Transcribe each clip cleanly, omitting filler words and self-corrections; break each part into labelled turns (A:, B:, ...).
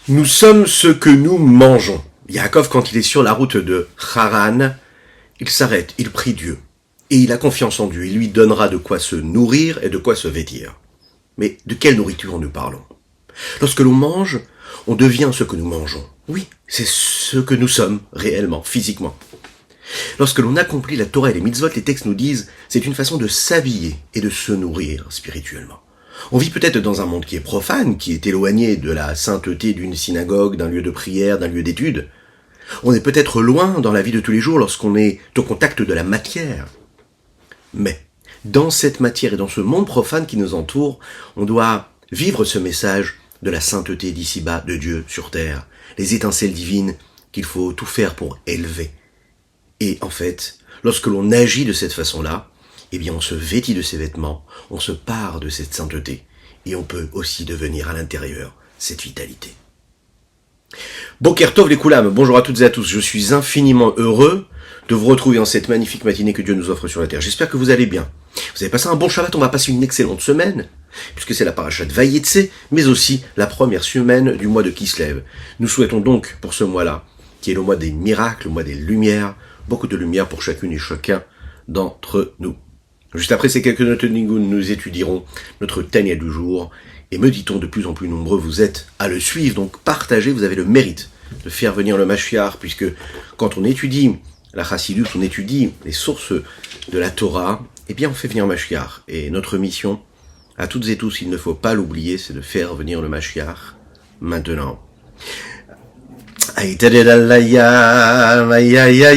A: Nous sommes ce que nous mangeons. Yaakov, quand il est sur la route de Haran, il s'arrête, il prie Dieu. Et il a confiance en Dieu. Il lui donnera de quoi se nourrir et de quoi se vêtir. Mais de quelle nourriture nous parlons? Lorsque l'on mange, on devient ce que nous mangeons. Oui, c'est ce que nous sommes, réellement, physiquement. Lorsque l'on accomplit la Torah et les mitzvot, les textes nous disent, c'est une façon de s'habiller et de se nourrir spirituellement. On vit peut-être dans un monde qui est profane, qui est éloigné de la sainteté d'une synagogue, d'un lieu de prière, d'un lieu d'étude. On est peut-être loin dans la vie de tous les jours lorsqu'on est au contact de la matière. Mais, dans cette matière et dans ce monde profane qui nous entoure, on doit vivre ce message de la sainteté d'ici-bas, de Dieu sur terre, les étincelles divines qu'il faut tout faire pour élever. Et en fait, lorsque l'on agit de cette façon-là, eh bien on se vêtit de ces vêtements, on se pare de cette sainteté, et on peut aussi devenir à l'intérieur cette vitalité. Boker Tov les Koulam, bonjour à toutes et à tous, je suis infiniment heureux de vous retrouver en cette magnifique matinée que Dieu nous offre sur la terre. J'espère que vous allez bien. Vous avez passé un bon Shabbat, on va passer une excellente semaine, puisque c'est la parashat Vayetse, mais aussi la première semaine du mois de Kislev. Nous souhaitons donc, pour ce mois-là, qui est le mois des miracles, le mois des lumières, beaucoup de lumière pour chacune et chacun d'entre nous. Juste après ces quelques notes de Nigun, nous étudierons notre Tanya du jour, et me dit-on de plus en plus nombreux vous êtes à le suivre, donc partagez, vous avez le mérite de faire venir le Mashiach, puisque quand on étudie la Chassidut, on étudie les sources de la Torah, eh bien on fait venir Mashiach. Et notre mission, à toutes et tous, il ne faut pas l'oublier, c'est de faire venir le Mashiach maintenant. Ay da da da da dam, da da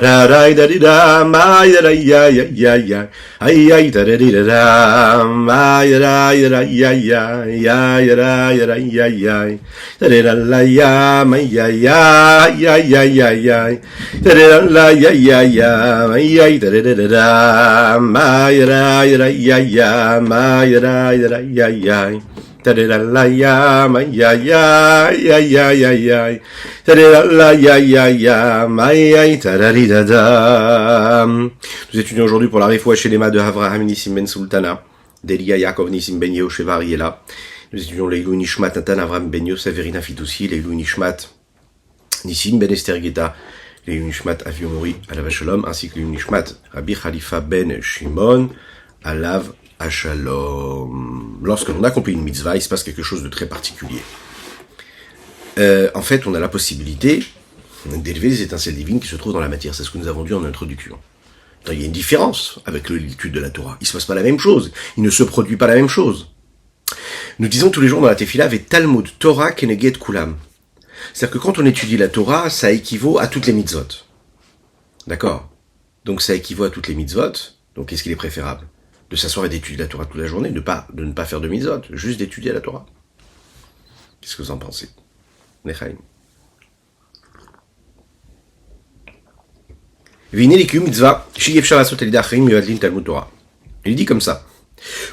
A: da da da dam, ay da ya ya ya ya, ay da da da dam, ay da ya ya ya, ya da ya ya ya, da da la ya, ay ya ya ya ya ya ya, da da la ya ya ya, ay da da da dam, ay da ya ya, ay da ya ya. Nous étudions aujourd'hui pour la Refoua Shelema de Avraham Nissim Ben Sultana, d'Elia Yaakov Nissim Ben Yehoshua Ariela. Nous étudions les Leilou Nishmat Nathan Avram Ben Yosef Verina Fitoussi, les Leilou Nishmat Nissim Ben Esther Geta, les Leilou Nishmat Aviomori Alav Shalom, ainsi que les Leilou Nishmat Rabbi Khalifa Ben Shimon Alav Shalom. Lorsque l'on accomplit une mitzvah, il se passe quelque chose de très particulier. En fait, on a la possibilité d'élever les étincelles divines qui se trouvent dans la matière. C'est ce que nous avons dit en introduction. Il y a une différence avec l'étude de la Torah. Il ne se passe pas la même chose. Il ne se produit pas la même chose. Nous disons tous les jours dans la Tefila, avec Talmud Torah Keneged Kulam. C'est-à-dire que quand on étudie la Torah, ça équivaut à toutes les mitzvot. D'accord? Donc ça équivaut à toutes les mitzvot. Donc qu'est-ce qu'il est préférable? De s'asseoir et d'étudier la Torah toute la journée, de ne pas faire de mitzvot, juste d'étudier la Torah. Qu'est-ce que vous en pensez? Nechaim. Il dit comme ça.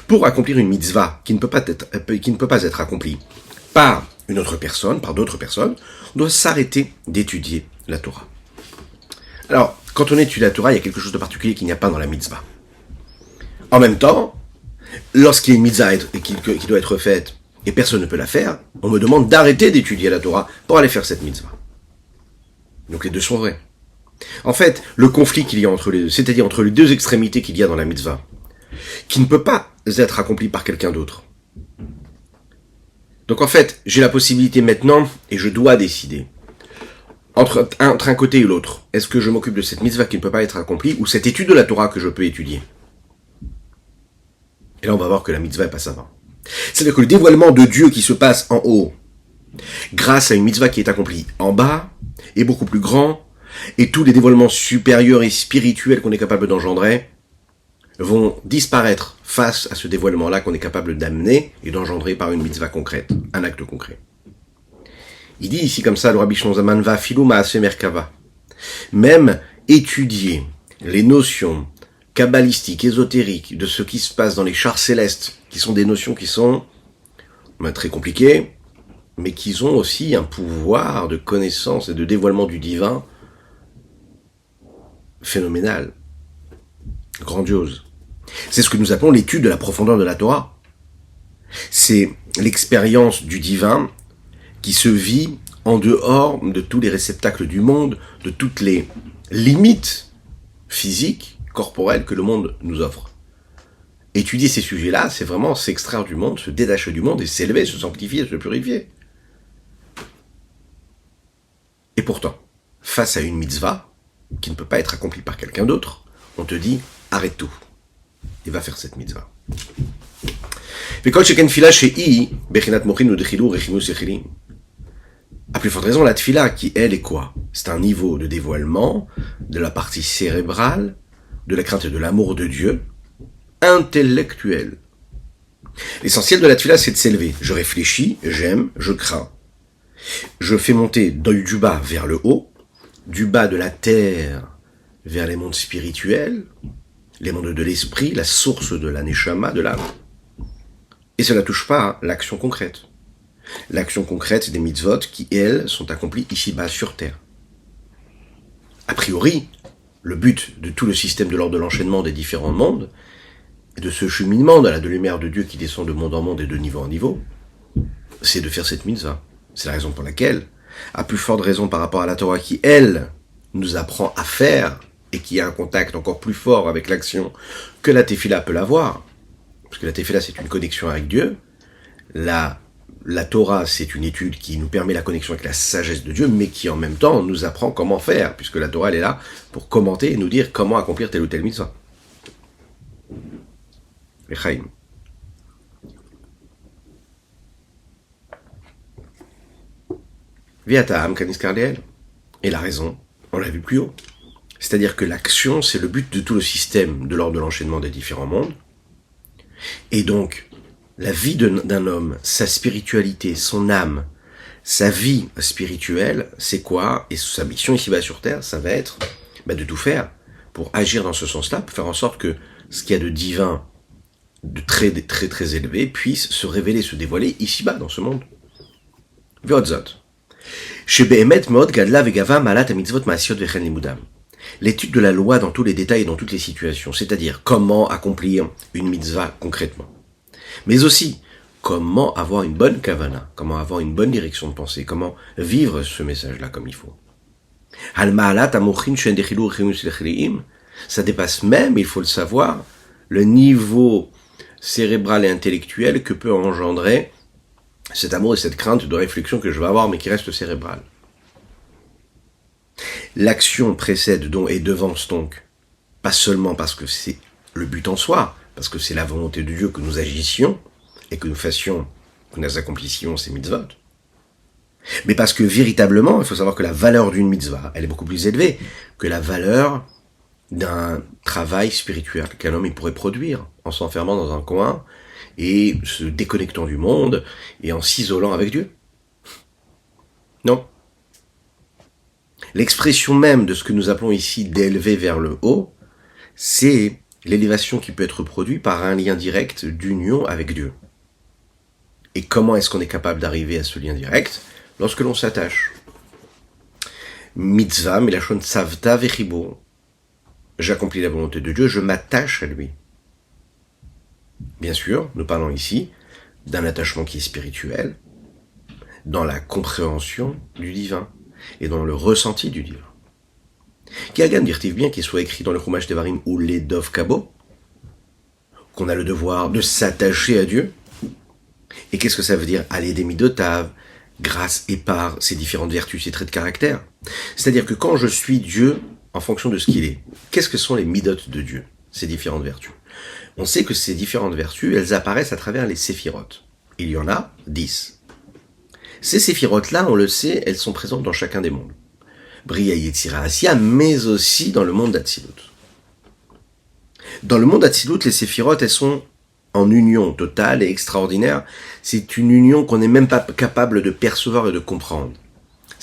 A: Pour accomplir une mitzvah qui ne peut pas être accomplie par une autre personne, par d'autres personnes, on doit s'arrêter d'étudier la Torah. Alors, quand on étudie la Torah, il y a quelque chose de particulier qu'il n'y a pas dans la mitzvah. En même temps, lorsqu'il y a une mitzvah qui doit être faite et personne ne peut la faire, on me demande d'arrêter d'étudier la Torah pour aller faire cette mitzvah. Donc les deux sont vrais. En fait, le conflit qu'il y a entre les deux, c'est-à-dire entre les deux extrémités qu'il y a dans la mitzvah, qui ne peut pas être accompli par quelqu'un d'autre. Donc en fait, j'ai la possibilité maintenant, et je dois décider, entre un côté et l'autre, est-ce que je m'occupe de cette mitzvah qui ne peut pas être accomplie, ou cette étude de la Torah que je peux étudier? Et là, on va voir que la mitzvah passe avant. C'est-à-dire que le dévoilement de Dieu qui se passe en haut, grâce à une mitzvah qui est accomplie en bas, est beaucoup plus grand, et tous les dévoilements supérieurs et spirituels qu'on est capable d'engendrer vont disparaître face à ce dévoilement-là qu'on est capable d'amener et d'engendrer par une mitzvah concrète, un acte concret. Il dit ici comme ça, le Rabbi Shlomo Zalman va filou ma'aseh merkava. Même étudier les notions kabbalistiques, ésotériques, de ce qui se passe dans les chars célestes, qui sont des notions qui sont très compliquées, mais qui ont aussi un pouvoir de connaissance et de dévoilement du divin phénoménal, grandiose. C'est ce que nous appelons l'étude de la profondeur de la Torah. C'est l'expérience du divin qui se vit en dehors de tous les réceptacles du monde, de toutes les limites physiques, corporelles que le monde nous offre. Étudier ces sujets-là, c'est vraiment s'extraire du monde, se détacher du monde et s'élever, se sanctifier, se purifier. Et pourtant, face à une mitzvah, qui ne peut pas être accomplie par quelqu'un d'autre, on te dit, arrête tout, et va faire cette mitzvah. À plus forte raison, la tfila, qui elle est quoi? C'est un niveau de dévoilement de la partie cérébrale, de la crainte et de l'amour de Dieu, intellectuel. L'essentiel de la tfila, c'est de s'élever. Je réfléchis, j'aime, je crains. Je fais monter du bas vers le haut, du bas de la terre vers les mondes spirituels, les mondes de l'esprit, la source de la neshama, de l'âme. Et cela ne touche pas l'action concrète. L'action concrète des mitzvot qui, elles, sont accomplies ici-bas sur terre. A priori, le but de tout le système de l'ordre de l'enchaînement des différents mondes, et de ce cheminement de la lumière de Dieu qui descend de monde en monde et de niveau en niveau, c'est de faire cette mitzvah. C'est la raison pour laquelle, à plus forte raison par rapport à la Torah qui, elle, nous apprend à faire, et qui a un contact encore plus fort avec l'action que la tefila peut l'avoir, parce que la tefila c'est une connexion avec Dieu, la Torah c'est une étude qui nous permet la connexion avec la sagesse de Dieu, mais qui en même temps nous apprend comment faire, puisque la Torah elle est là pour commenter et nous dire comment accomplir telle ou telle mitzvah. Echaim. Viataam Kaniskardeel. Et la raison, on l'a vu plus haut. C'est-à-dire que l'action, c'est le but de tout le système de l'ordre de l'enchaînement des différents mondes. Et donc, la vie d'un homme, sa spiritualité, son âme, sa vie spirituelle, c'est quoi? Et sa mission ici-bas sur Terre, ça va être de tout faire pour agir dans ce sens-là, pour faire en sorte que ce qu'il y a de divin, de très, très, très élevé, puisse se révéler, se dévoiler ici-bas, dans ce monde. V'odzot. L'étude de la loi dans tous les détails et dans toutes les situations, c'est-à-dire comment accomplir une mitzvah concrètement. Mais aussi, comment avoir une bonne kavana, comment avoir une bonne direction de pensée, comment vivre ce message-là comme il faut. Ça dépasse même, il faut le savoir, le niveau cérébral et intellectuel que peut engendrer cet amour et cette crainte de réflexion que je vais avoir, mais qui reste cérébrale. L'action précède donc et devance donc, pas seulement parce que c'est le but en soi, parce que c'est la volonté de Dieu que nous agissions et que nous fassions, que nous accomplissions ces mitzvot, mais parce que véritablement, il faut savoir que la valeur d'une mitzvah, elle est beaucoup plus élevée que la valeur d'un travail spirituel qu'un homme il pourrait produire en s'enfermant dans un coin et se déconnectant du monde et en s'isolant avec Dieu. Non. L'expression même de ce que nous appelons ici d'élever vers le haut, c'est l'élévation qui peut être produite par un lien direct d'union avec Dieu. Et comment est-ce qu'on est capable d'arriver à ce lien direct? Lorsque l'on s'attache. Mitzvah, milachon savta vechibur. J'accomplis la volonté de Dieu, je m'attache à lui. Bien sûr, nous parlons ici d'un attachement qui est spirituel, dans la compréhension du divin et dans le ressenti du divin. Kiagan dirtive bien qu'il soit écrit dans le Chumash Devarim ou les Dov Kabo, qu'on a le devoir de s'attacher à Dieu. Et qu'est-ce que ça veut dire? Aller des midotav, grâce et par ses différentes vertus, ses traits de caractère. C'est-à-dire que quand je suis Dieu en fonction de ce qu'il est, qu'est-ce que sont les midot de Dieu, ces différentes vertus? On sait que ces différentes vertus, elles apparaissent à travers les séphirotes. Il y en a 10. Ces séphirotes-là, on le sait, elles sont présentes dans chacun des mondes. Bria Yetzira Asya, mais aussi dans le monde d'Atsilut. Dans le monde d'Atsilut, les séphirotes, elles sont en union totale et extraordinaire. C'est une union qu'on n'est même pas capable de percevoir et de comprendre.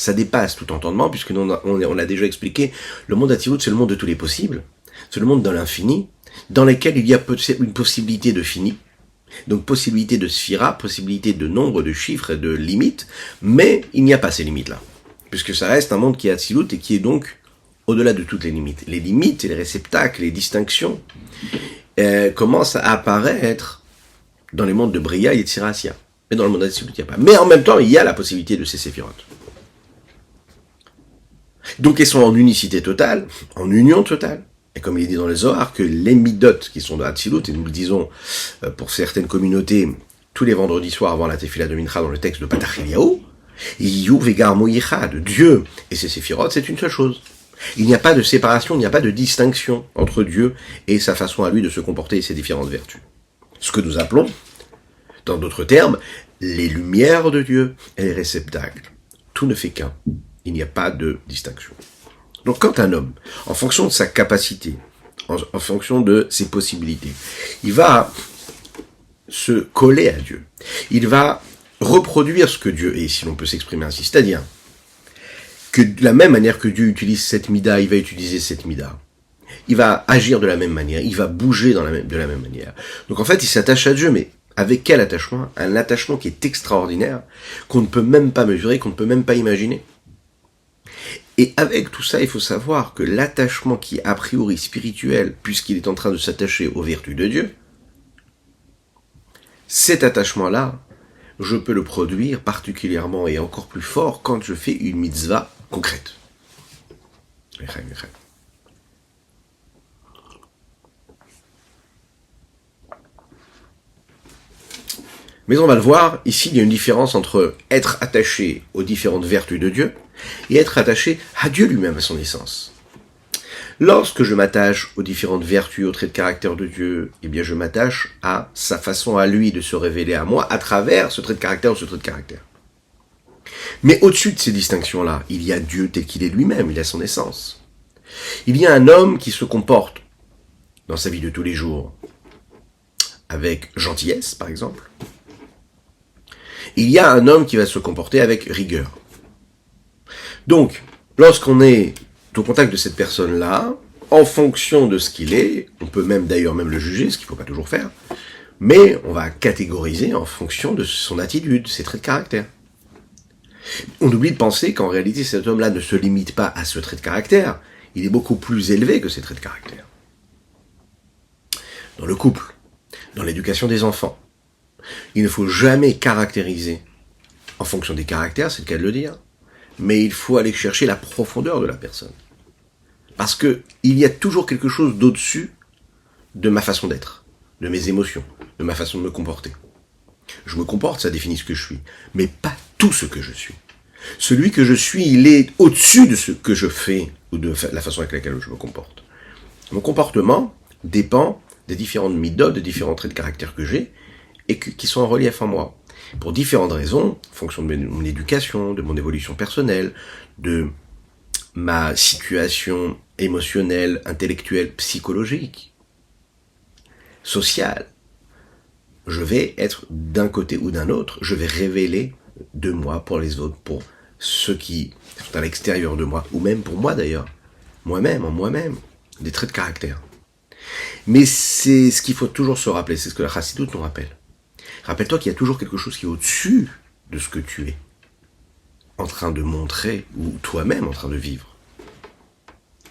A: Ça dépasse tout entendement, puisque on l'a déjà expliqué, le monde Atzilut, c'est le monde de tous les possibles, c'est le monde de l'infini, dans lequel il y a une possibilité de fini, donc possibilité de sphira, possibilité de nombre, de chiffres et de limites, mais il n'y a pas ces limites-là, puisque ça reste un monde qui est Atzilut et qui est donc au-delà de toutes les limites. Les limites et les réceptacles, les distinctions commencent à apparaître dans les mondes de Bria et de Siracia. Mais dans le monde Atzilut, il n'y a pas. Mais en même temps, il y a la possibilité de ces séphirotes. Donc ils sont en unicité totale, en union totale. Et comme il est dit dans les Zohar, que les midot qui sont de Hatzilut, et nous le disons pour certaines communautés, tous les vendredis soirs avant la Tefila de Mincha dans le texte de Patach Eliyahu, Yu Vegar Moyichad, Dieu et ses séphirotes, c'est une seule chose. Il n'y a pas de séparation, il n'y a pas de distinction entre Dieu et sa façon à lui de se comporter et ses différentes vertus. Ce que nous appelons, dans d'autres termes, les lumières de Dieu et les réceptacles. Tout ne fait qu'un. Il n'y a pas de distinction. Donc quand un homme, en fonction de sa capacité, en fonction de ses possibilités, il va se coller à Dieu, il va reproduire ce que Dieu est, si l'on peut s'exprimer ainsi, c'est-à-dire que de la même manière que Dieu utilise cette mida, il va utiliser cette mida. Il va agir de la même manière, il va bouger de la même manière. Donc en fait, il s'attache à Dieu, mais avec quel attachement? Un attachement qui est extraordinaire, qu'on ne peut même pas mesurer, qu'on ne peut même pas imaginer. Et avec tout ça, il faut savoir que l'attachement qui est a priori spirituel, puisqu'il est en train de s'attacher aux vertus de Dieu, cet attachement-là, je peux le produire particulièrement et encore plus fort quand je fais une mitzvah concrète. Mais on va le voir, ici il y a une différence entre être attaché aux différentes vertus de Dieu et être attaché à Dieu lui-même, à son essence. Lorsque je m'attache aux différentes vertus, aux traits de caractère de Dieu, eh bien je m'attache à sa façon à lui de se révéler à moi à travers ce trait de caractère ou ce trait de caractère. Mais au-dessus de ces distinctions-là, il y a Dieu tel qu'il est lui-même, il a son essence. Il y a un homme qui se comporte dans sa vie de tous les jours avec gentillesse, par exemple. Il y a un homme qui va se comporter avec rigueur. Donc, lorsqu'on est au contact de cette personne-là, en fonction de ce qu'il est, on peut même d'ailleurs même le juger, ce qu'il ne faut pas toujours faire, mais on va catégoriser en fonction de son attitude, ses traits de caractère. On oublie de penser qu'en réalité cet homme-là ne se limite pas à ce trait de caractère, il est beaucoup plus élevé que ces traits de caractère. Dans le couple, dans l'éducation des enfants, il ne faut jamais caractériser en fonction des caractères, c'est le cas de le dire, mais il faut aller chercher la profondeur de la personne. Parce que il y a toujours quelque chose d'au-dessus de ma façon d'être, de mes émotions, de ma façon de me comporter. Je me comporte, ça définit ce que je suis, mais pas tout ce que je suis. Celui que je suis, il est au-dessus de ce que je fais ou de la façon avec laquelle je me comporte. Mon comportement dépend des différentes midot, des différents traits de caractère que j'ai et qui sont en relief en moi. Pour différentes raisons, en fonction de mon éducation, de mon évolution personnelle, de ma situation émotionnelle, intellectuelle, psychologique, sociale, je vais être d'un côté ou d'un autre, je vais révéler de moi pour les autres, pour ceux qui sont à l'extérieur de moi, ou même pour moi d'ailleurs, moi-même, en moi-même, des traits de caractère. Mais c'est ce qu'il faut toujours se rappeler, c'est ce que la Chassidut nous rappelle. Rappelle-toi qu'il y a toujours quelque chose qui est au-dessus de ce que tu es, en train de montrer, ou toi-même en train de vivre.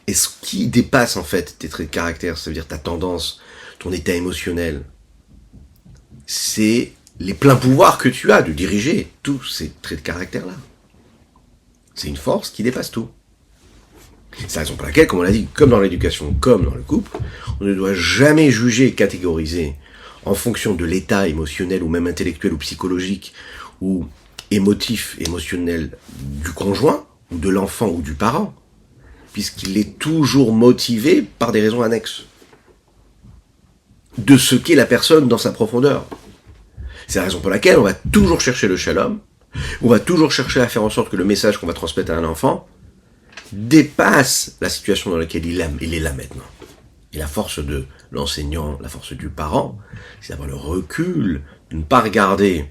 A: Et ce qui dépasse en fait tes traits de caractère, ça veut dire ta tendance, ton état émotionnel, c'est les pleins pouvoirs que tu as de diriger tous ces traits de caractère-là. C'est une force qui dépasse tout. C'est la raison pour laquelle, comme on l'a dit, comme dans l'éducation, comme dans le couple, on ne doit jamais juger et catégoriser en fonction de l'état émotionnel ou même intellectuel ou psychologique ou émotif, émotionnel du conjoint ou de l'enfant ou du parent, puisqu'il est toujours motivé par des raisons annexes de ce qu'est la personne dans sa profondeur. C'est la raison pour laquelle on va toujours chercher le shalom, on va toujours chercher à faire en sorte que le message qu'on va transmettre à un enfant dépasse la situation dans laquelle il est là maintenant. Et la force de l'enseignant, la force du parent, c'est d'avoir le recul, de ne pas regarder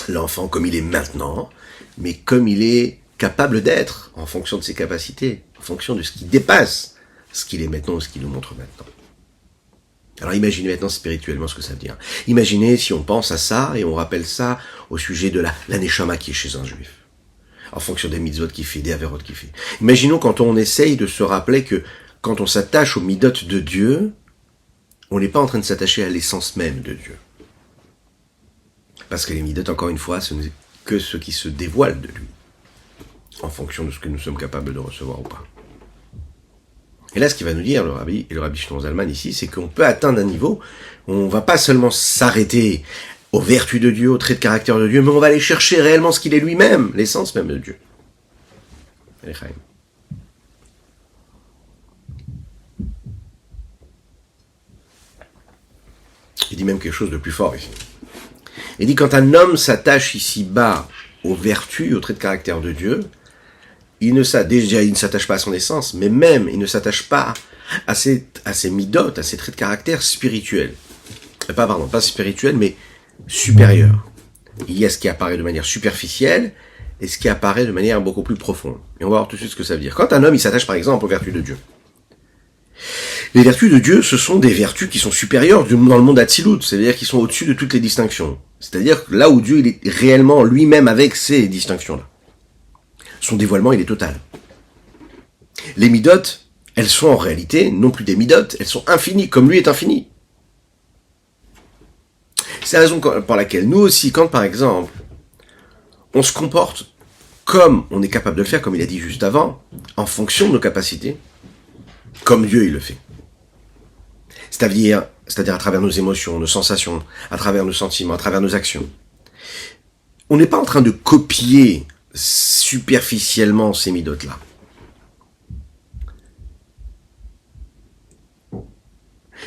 A: l'enfant comme il est maintenant, mais comme il est capable d'être, en fonction de ses capacités, en fonction de ce qui dépasse ce qu'il est maintenant ou ce qu'il nous montre maintenant. Alors imaginez maintenant spirituellement ce que ça veut dire. Imaginez si on pense à ça et on rappelle ça au sujet de la neshama qui est chez un juif, en fonction des mitzvot qu'il fait, des averot qu'il fait. Imaginons quand on essaye de se rappeler que quand on s'attache aux midot de Dieu, on n'est pas en train de s'attacher à l'essence même de Dieu. Parce que les midot, encore une fois, ce n'est que ce qui se dévoile de lui, en fonction de ce que nous sommes capables de recevoir ou pas. Et là, ce qu'il va nous dire, le Rabbi Shlomo Zalman ici, c'est qu'on peut atteindre un niveau où on ne va pas seulement s'arrêter aux vertus de Dieu, aux traits de caractère de Dieu, mais on va aller chercher réellement ce qu'il est lui-même, l'essence même de Dieu. Il dit même quelque chose de plus fort ici. Il dit quand un homme s'attache ici-bas aux vertus, aux traits de caractère de Dieu, il ne s'attache pas à son essence, mais même il ne s'attache pas à ses midot, à ses traits de caractère spirituels. Pas spirituels, mais supérieurs. Il y a ce qui apparaît de manière superficielle et ce qui apparaît de manière beaucoup plus profonde. Et on va voir tout de suite ce que ça veut dire. Quand un homme il s'attache par exemple aux vertus de Dieu, les vertus de Dieu, ce sont des vertus qui sont supérieures dans le monde Atzilut, c'est-à-dire qui sont au-dessus de toutes les distinctions. C'est-à-dire là où Dieu il est réellement lui-même avec ces distinctions-là. Son dévoilement, il est total. Les midot, elles sont en réalité non plus des midot, elles sont infinies, comme lui est infini. C'est la raison pour laquelle nous aussi, quand par exemple, on se comporte comme on est capable de le faire, comme il a dit juste avant, en fonction de nos capacités, comme Dieu il le fait. C'est-à-dire à travers nos émotions, nos sensations, à travers nos sentiments, à travers nos actions. On n'est pas en train de copier superficiellement ces midotes-là.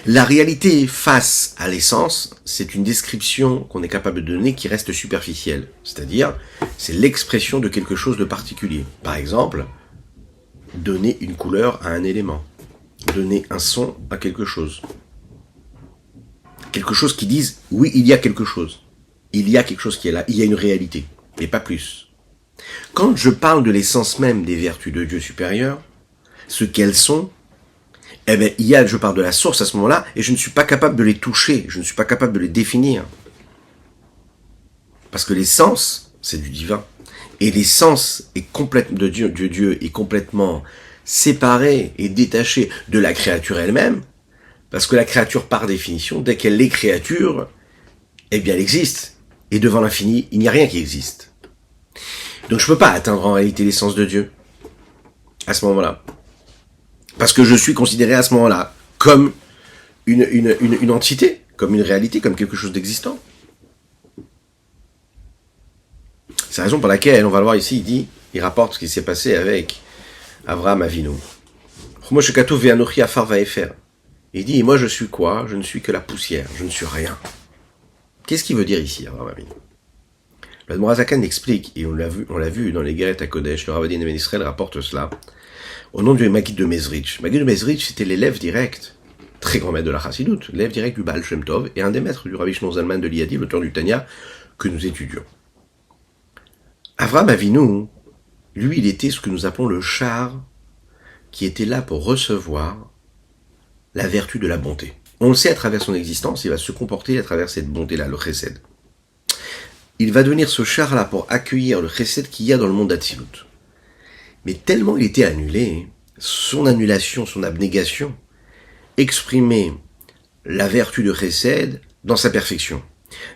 A: La réalité face à l'essence, c'est une description qu'on est capable de donner qui reste superficielle. C'est-à-dire, c'est l'expression de quelque chose de particulier. Par exemple, donner une couleur à un élément. Donner un son à quelque chose. Quelque chose qui dise, oui, il y a quelque chose. Il y a quelque chose qui est là. Il y a une réalité. Mais pas plus. Quand je parle de l'essence même des vertus de Dieu supérieur, ce qu'elles sont, eh bien, je parle de la source à ce moment-là, et je ne suis pas capable de les toucher, je ne suis pas capable de les définir. Parce que l'essence, c'est du divin. Et l'essence est complètement de Dieu est complètement séparée et détachée de la créature elle-même, parce que la créature, par définition, dès qu'elle est créature, eh bien, elle existe. Et devant l'infini, il n'y a rien qui existe. Donc je ne peux pas atteindre en réalité l'essence de Dieu à ce moment-là. Parce que je suis considéré à ce moment-là comme une entité, comme une réalité, comme quelque chose d'existant. C'est la raison pour laquelle, on va le voir ici, il rapporte ce qui s'est passé avec Avraham Avinu. Il dit, moi je suis quoi? Je ne suis que la poussière, je ne suis rien. Qu'est-ce qu'il veut dire ici, Avraham Avinu? Le Morazakan explique, et on l'a vu dans les Geret à Kodesh, le Ravadin Ben Israël rapporte cela, au nom du Maggid de Mezrich. Maggid de Mezrich, c'était l'élève direct, très grand maître de la Chassidut, l'élève direct du Baal Shem Tov, et un des maîtres du Rabbi Shlomo Zalman de Liadi, l'auteur du Tanya, que nous étudions. Avraham Avinu, lui, il était ce que nous appelons le char, qui était là pour recevoir la vertu de la bonté. On le sait à travers son existence, il va se comporter à travers cette bonté-là, le chesed. Il va devenir ce char-là pour accueillir le chesed qu'il y a dans le monde d'Atzilut. Mais tellement il était annulé, son annulation, son abnégation, exprimait la vertu de chesed dans sa perfection.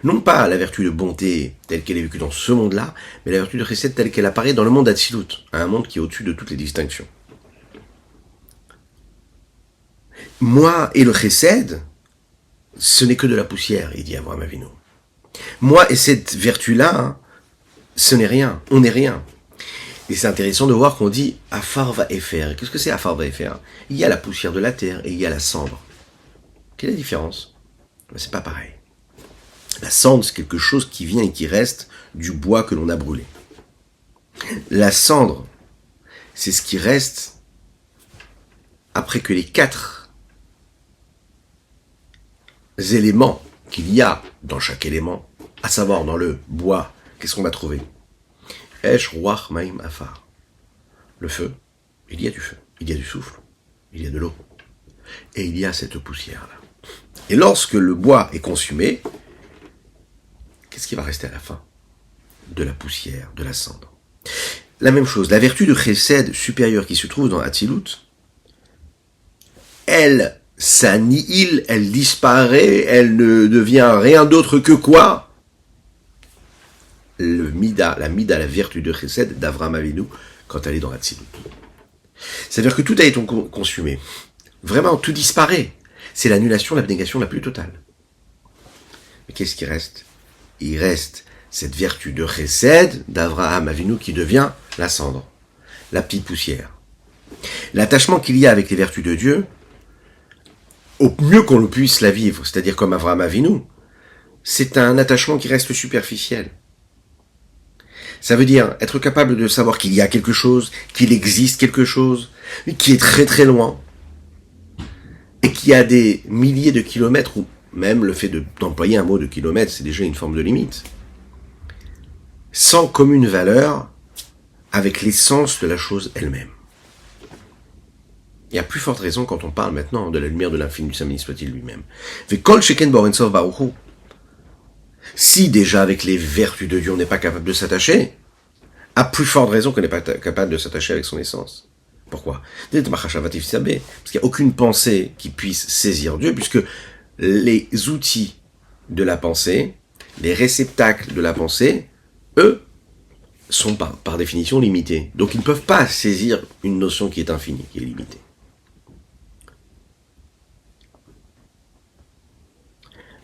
A: Non pas la vertu de bonté telle qu'elle est vécue dans ce monde-là, mais la vertu de chesed telle qu'elle apparaît dans le monde d'Atzilut, un monde qui est au-dessus de toutes les distinctions. Moi et le chesed, ce n'est que de la poussière, il dit Avraham Avinu. Moi et cette vertu-là, ce n'est rien, on n'est rien. Et c'est intéressant de voir qu'on dit Afar va Efer. Qu'est-ce que c'est Afar va Efer? Il y a la poussière de la terre et il y a la cendre. Quelle est la différence? C'est pas pareil. La cendre, c'est quelque chose qui vient et qui reste du bois que l'on a brûlé. La cendre, c'est ce qui reste après que les 4 éléments qu'il y a dans chaque élément, à savoir dans le bois, qu'est-ce qu'on va trouver? Esh, Ruach, Maim, Afar. le feu, il y a du feu, il y a du souffle, il y a de l'eau, et il y a cette poussière-là. Et lorsque le bois est consumé, qu'est-ce qui va rester à la fin? De la poussière, de la cendre. La même chose, la vertu de Chesed supérieure qui se trouve dans Hatzilut, elle s'annihile, elle disparaît, elle ne devient rien d'autre que quoi? La mida, la vertu de Chesed d'Avraham Avinu quand elle est dans Hatzilut. C'est-à-dire que tout a été consumé. Vraiment, tout disparaît. C'est l'annulation, l'abnégation la plus totale. Mais qu'est-ce qui reste? Il reste cette vertu de Chesed d'Avraham Avinu qui devient la cendre, la petite poussière. L'attachement qu'il y a avec les vertus de Dieu, au mieux qu'on le puisse la vivre, c'est-à-dire comme Avraham Avinu, c'est un attachement qui reste superficiel. Ça veut dire être capable de savoir qu'il y a quelque chose, qu'il existe quelque chose, qui est très très loin, et qui a des milliers de kilomètres, ou même le fait d'employer un mot de kilomètre, c'est déjà une forme de limite, sans commune valeur avec l'essence de la chose elle-même. Il y a plus forte raison quand on parle maintenant de la lumière de l'infini du Saint-Béni soit-il lui-même. Si déjà avec les vertus de Dieu on n'est pas capable de s'attacher, à plus forte raison qu'on n'est pas capable de s'attacher avec son essence. Pourquoi? Parce qu'il n'y a aucune pensée qui puisse saisir Dieu, puisque les outils de la pensée, les réceptacles de la pensée, eux, sont par définition limités. Donc ils ne peuvent pas saisir une notion qui est infinie, qui est limitée.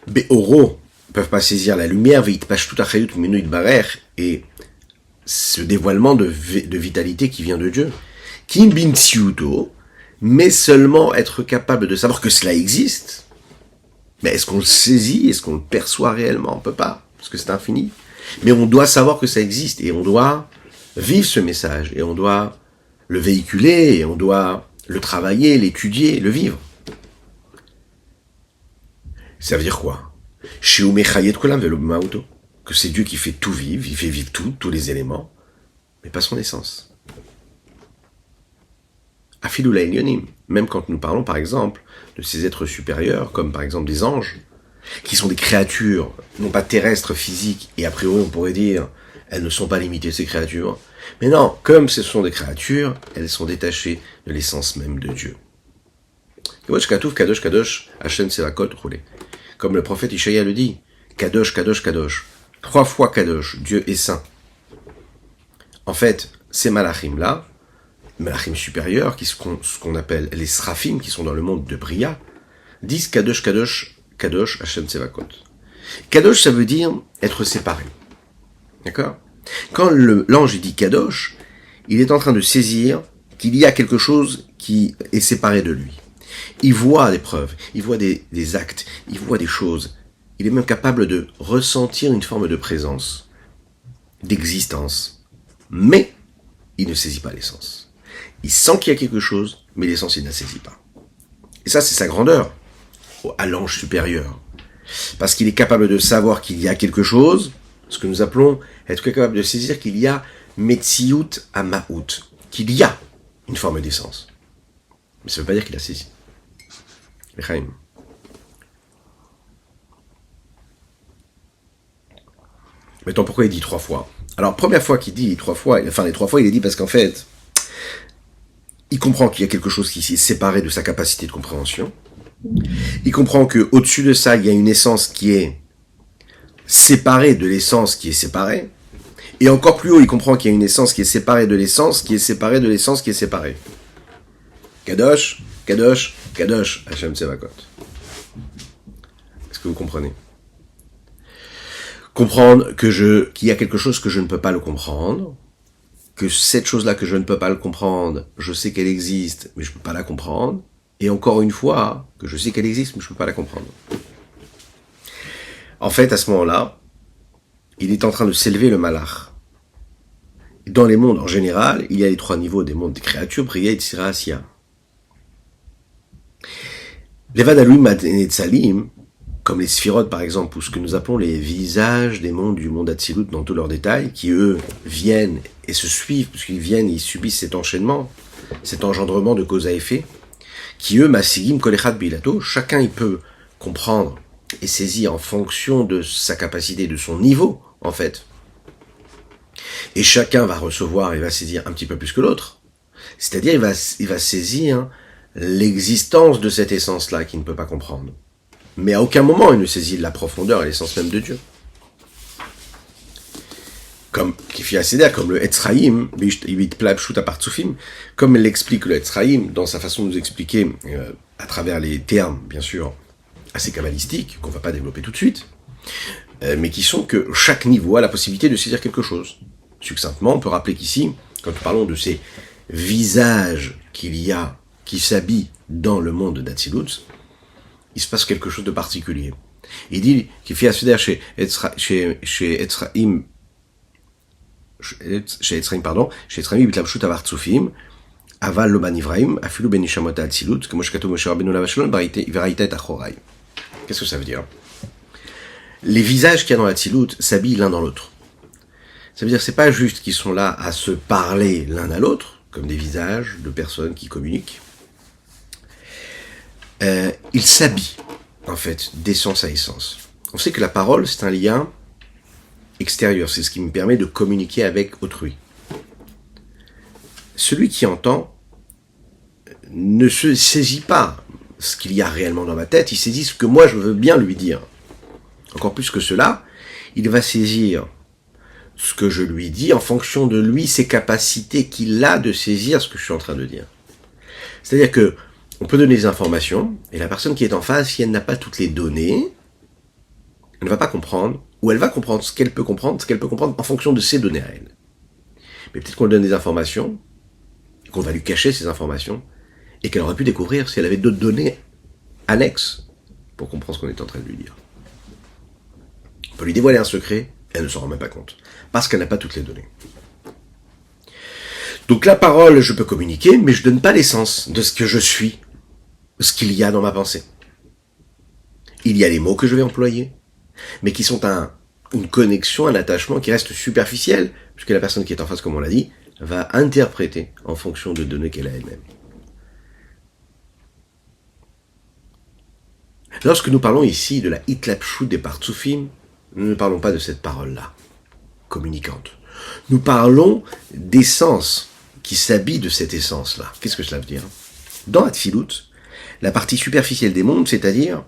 A: Be'oro ne peuvent pas saisir la lumière, et ce dévoilement de vitalité qui vient de Dieu. Kim bin tsiuto, mais seulement être capable de savoir que cela existe. Mais est-ce qu'on le saisit? Est-ce qu'on le perçoit réellement? On ne peut pas, parce que c'est infini. Mais on doit savoir que ça existe, et on doit vivre ce message, et on doit le véhiculer, et on doit le travailler, l'étudier, le vivre. Ça veut dire quoi? Que c'est Dieu qui fait tout vivre, il fait vivre tous les éléments, mais pas son essence. Afilou Elionim, même quand nous parlons par exemple de ces êtres supérieurs, comme par exemple des anges, qui sont des créatures, non pas terrestres, physiques, et a priori on pourrait dire, elles ne sont pas limitées ces créatures, mais non, comme ce sont des créatures, elles sont détachées de l'essence même de Dieu. Kadosh, Kadosh, Hashem Sevakot, roulé. Comme le prophète Ishaïa le dit, Kadosh, Kadosh, Kadosh. 3 fois Kadosh, Dieu est saint. En fait, ces malachim-là, malachim supérieurs, ce qu'on appelle les srafim, qui sont dans le monde de Bria, disent Kadosh, Kadosh, Kadosh, Hashem Tsevakot. Kadosh, ça veut dire être séparé. D'accord? Quand l'ange dit Kadosh, il est en train de saisir qu'il y a quelque chose qui est séparé de lui. Il voit des preuves, il voit des actes, il voit des choses. Il est même capable de ressentir une forme de présence, d'existence. Mais il ne saisit pas l'essence. Il sent qu'il y a quelque chose, mais l'essence, il ne la saisit pas. Et ça, c'est sa grandeur à l'ange supérieur. Parce qu'il est capable de savoir qu'il y a quelque chose, ce que nous appelons être capable de saisir qu'il y a Metsiout à Maout, qu'il y a une forme d'essence. Mais ça ne veut pas dire qu'il la saisit. L'Echaim. Maintenant, pourquoi il dit 3 fois? Alors, première fois qu'il dit 3 fois, enfin les 3 fois, il les dit parce qu'en fait, il comprend qu'il y a quelque chose qui s'est séparé de sa capacité de compréhension. Il comprend que au-dessus de ça, il y a une essence qui est séparée de l'essence qui est séparée. Et encore plus haut, il comprend qu'il y a une essence qui est séparée de l'essence qui est séparée de l'essence qui est séparée. Kadosh, Kadosh, Kadosh, Hashem Tsevakot. Est-ce que vous comprenez? Comprendre qu'il y a quelque chose que je ne peux pas le comprendre, que cette chose-là que je ne peux pas le comprendre, je sais qu'elle existe, mais je ne peux pas la comprendre, et encore une fois, que je sais qu'elle existe, mais je ne peux pas la comprendre. En fait, à ce moment-là, il est en train de s'élever le malach. Dans les mondes en général, il y a les 3 niveaux des mondes des créatures, Bria et Tzira Asiya. Levad Alui Netzalim, comme les sphirotes par exemple, ou ce que nous appelons les visages des mondes du monde Atzilut dans tous leurs détails, qui eux viennent et se suivent, puisqu'ils viennent, ils subissent cet enchaînement, cet engendrement de cause à effet, qui eux, masigim kolechad bilato, chacun il peut comprendre et saisir en fonction de sa capacité, de son niveau, en fait. Et chacun va recevoir et va saisir un petit peu plus que l'autre. C'est-à-dire, il va saisir l'existence de cette essence-là qu'il ne peut pas comprendre. Mais à aucun moment, il ne saisit la profondeur et l'essence même de Dieu. Comme Kifi Aseder, comme le Etzraïm, comme l'explique le Etzraïm, dans sa façon de nous expliquer, à travers les termes, bien sûr, assez kabbalistiques, qu'on ne va pas développer tout de suite, mais qui sont que chaque niveau a la possibilité de saisir quelque chose. Succinctement, on peut rappeler qu'ici, quand nous parlons de ces visages qu'il y a, qui s'habillent dans le monde d'Atsilut, il se passe quelque chose de particulier. Il dit qu'il fait Aseder chez Etzraïm, chez Etzraïm, bitlapshut avartzufim, aval lo banivraim, afilu benishamot Atsilut, comme Moshe Moshe Rabbeinu lavashalom, veraita et achorai. Qu'est-ce que ça veut dire? Les visages qu'il y a dans Atsilut s'habillent l'un dans l'autre. Ça veut dire que c'est pas juste qu'ils sont là à se parler l'un à l'autre, comme des visages de personnes qui communiquent. Ils s'habillent, en fait, d'essence à essence. On sait que la parole, c'est un lien extérieur, c'est ce qui me permet de communiquer avec autrui. Celui qui entend ne se saisit pas ce qu'il y a réellement dans ma tête, il saisit ce que moi je veux bien lui dire. Encore plus que cela, il va saisir ce que je lui dis en fonction de lui, ses capacités qu'il a de saisir ce que je suis en train de dire. C'est-à-dire que on peut donner des informations, et la personne qui est en face, si elle n'a pas toutes les données, elle ne va pas comprendre, ou elle va comprendre ce qu'elle peut comprendre en fonction de ses données à elle. Mais peut-être qu'on lui donne des informations, qu'on va lui cacher ces informations, et qu'elle aurait pu découvrir si elle avait d'autres données annexes pour comprendre ce qu'on est en train de lui dire. On peut lui dévoiler un secret, elle ne s'en rend même pas compte, parce qu'elle n'a pas toutes les données. Donc la parole, je peux communiquer, mais je donne pas l'essence de ce que je suis, ce qu'il y a dans ma pensée. Il y a les mots que je vais employer, mais qui sont une connexion, un attachement qui reste superficiel, puisque la personne qui est en face, comme on l'a dit, va interpréter en fonction de données qu'elle a elle-même. Lorsque nous parlons ici de la hitlapshut des partsufim, nous ne parlons pas de cette parole-là, communicante. Nous parlons d'essence qui s'habille de cette essence-là. Qu'est-ce que cela veut dire? Dans Atfilut, la partie superficielle des mondes, c'est-à-dire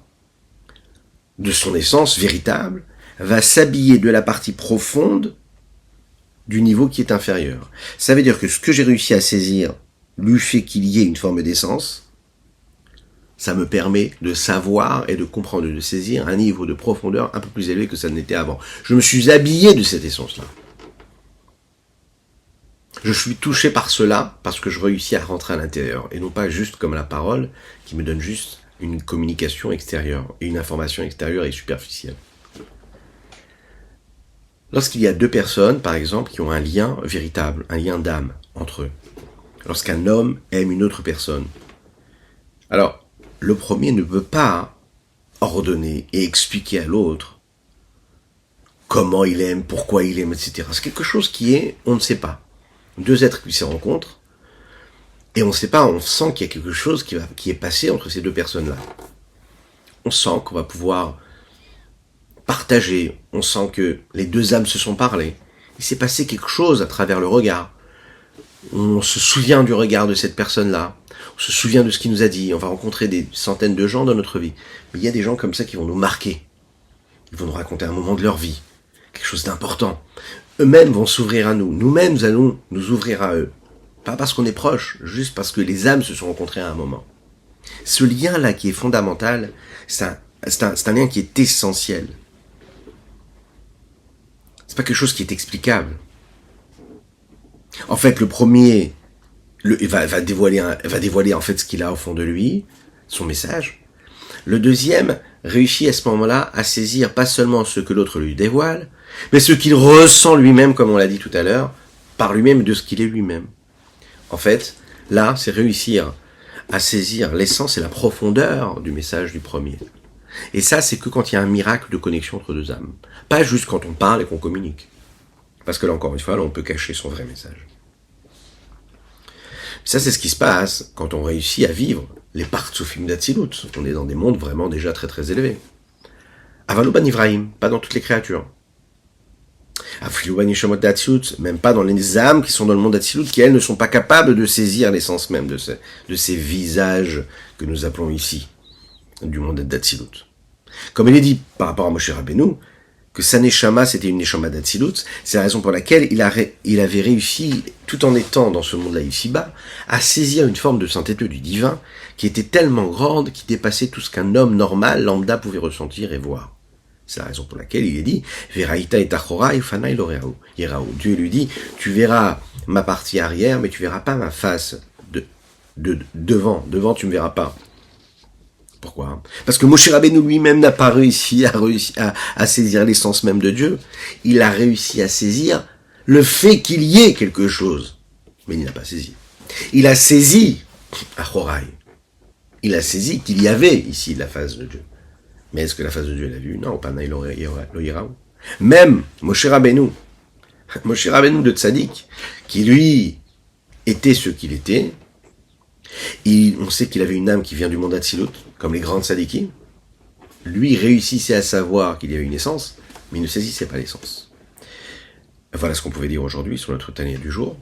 A: de son essence véritable, va s'habiller de la partie profonde du niveau qui est inférieur. Ça veut dire que ce que j'ai réussi à saisir, lui fait qu'il y ait une forme d'essence, ça me permet de savoir et de comprendre, de saisir un niveau de profondeur un peu plus élevé que ça n'était avant. Je me suis habillé de cette essence-là. Je suis touché par cela parce que je réussis à rentrer à l'intérieur, et non pas juste comme la parole qui me donne juste une communication extérieure et une information extérieure et superficielle. Lorsqu'il y a deux personnes, par exemple, qui ont un lien véritable, un lien d'âme entre eux, lorsqu'un homme aime une autre personne, alors le premier ne peut pas ordonner et expliquer à l'autre comment il aime, pourquoi il aime, etc. C'est quelque chose qui est, on ne sait pas. Deux êtres qui se rencontrent, et on ne sait pas, on sent qu'il y a quelque chose qui est passé entre ces deux personnes-là. On sent qu'on va pouvoir partager, on sent que les deux âmes se sont parlé. Il s'est passé quelque chose à travers le regard. On se souvient du regard de cette personne-là, on se souvient de ce qu'il nous a dit, on va rencontrer des centaines de gens dans notre vie. Mais il y a des gens comme ça qui vont nous marquer. Ils vont nous raconter un moment de leur vie, quelque chose d'important. Eux-mêmes vont s'ouvrir à nous. Nous-mêmes, nous allons nous ouvrir à eux. Pas parce qu'on est proche, juste parce que les âmes se sont rencontrées à un moment. Ce lien-là qui est fondamental, c'est un lien qui est essentiel. C'est pas quelque chose qui est explicable. En fait, le premier va dévoiler en fait ce qu'il a au fond de lui, son message. Le deuxième réussit à ce moment-là à saisir pas seulement ce que l'autre lui dévoile, mais ce qu'il ressent lui-même, comme on l'a dit tout à l'heure, par lui-même de ce qu'il est lui-même. En fait, là, c'est réussir à saisir l'essence et la profondeur du message du premier. Et ça, c'est que quand il y a un miracle de connexion entre deux âmes. Pas juste quand on parle et qu'on communique. Parce que là, encore une fois, là, on peut cacher son vrai message. Ça, c'est ce qui se passe quand on réussit à vivre les Partsufim d'Atsilut. On est dans des mondes vraiment déjà très très élevés. Avaloban Ivrahim, pas dans toutes les créatures. Afilouban Nishamot d'Atsilut, même pas dans les âmes qui sont dans le monde d'Atsilut, qui elles ne sont pas capables de saisir l'essence même de ces visages que nous appelons ici, du monde d'Atsilut. Comme il est dit par rapport à Moshe Rabbeinu, que sa Neshama c'était une Neshama d'Atsilut, c'est la raison pour laquelle il avait réussi, tout en étant dans ce monde-là ici-bas, à saisir une forme de sainteté du divin qui était tellement grande, qui dépassait tout ce qu'un homme normal, lambda, pouvait ressentir et voir. C'est la raison pour laquelle il est dit Veraïta et Tachora et Fanaï Loreau. Dieu lui dit, tu verras ma partie arrière, mais tu verras pas ma face devant. Devant, tu me verras pas. Pourquoi ? Parce que Moshe Rabbeinu lui-même n'a pas réussi à saisir l'essence même de Dieu. Il a réussi à saisir le fait qu'il y ait quelque chose. Mais il n'a pas saisi. Il a saisi à Horai. Il a saisi qu'il y avait ici la face de Dieu. Mais est-ce que la face de Dieu elle a vu ? Non, pas Naïlo Yiraou. Même Moshe Rabbeinu de Tzadik, qui lui était ce qu'il était, on sait qu'il avait une âme qui vient du monde d'Atsilut, comme les grands tzadikim. Lui réussissait à savoir qu'il y avait une essence, mais il ne saisissait pas l'essence. Voilà ce qu'on pouvait dire aujourd'hui sur notre Tania du jour.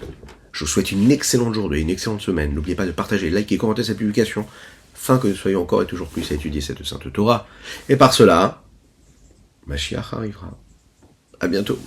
A: Je vous souhaite une excellente journée, une excellente semaine. N'oubliez pas de partager, liker, commenter cette publication, afin que nous soyons encore et toujours plus à étudier cette Sainte Torah. Et par cela, Mashiach arrivera. À bientôt.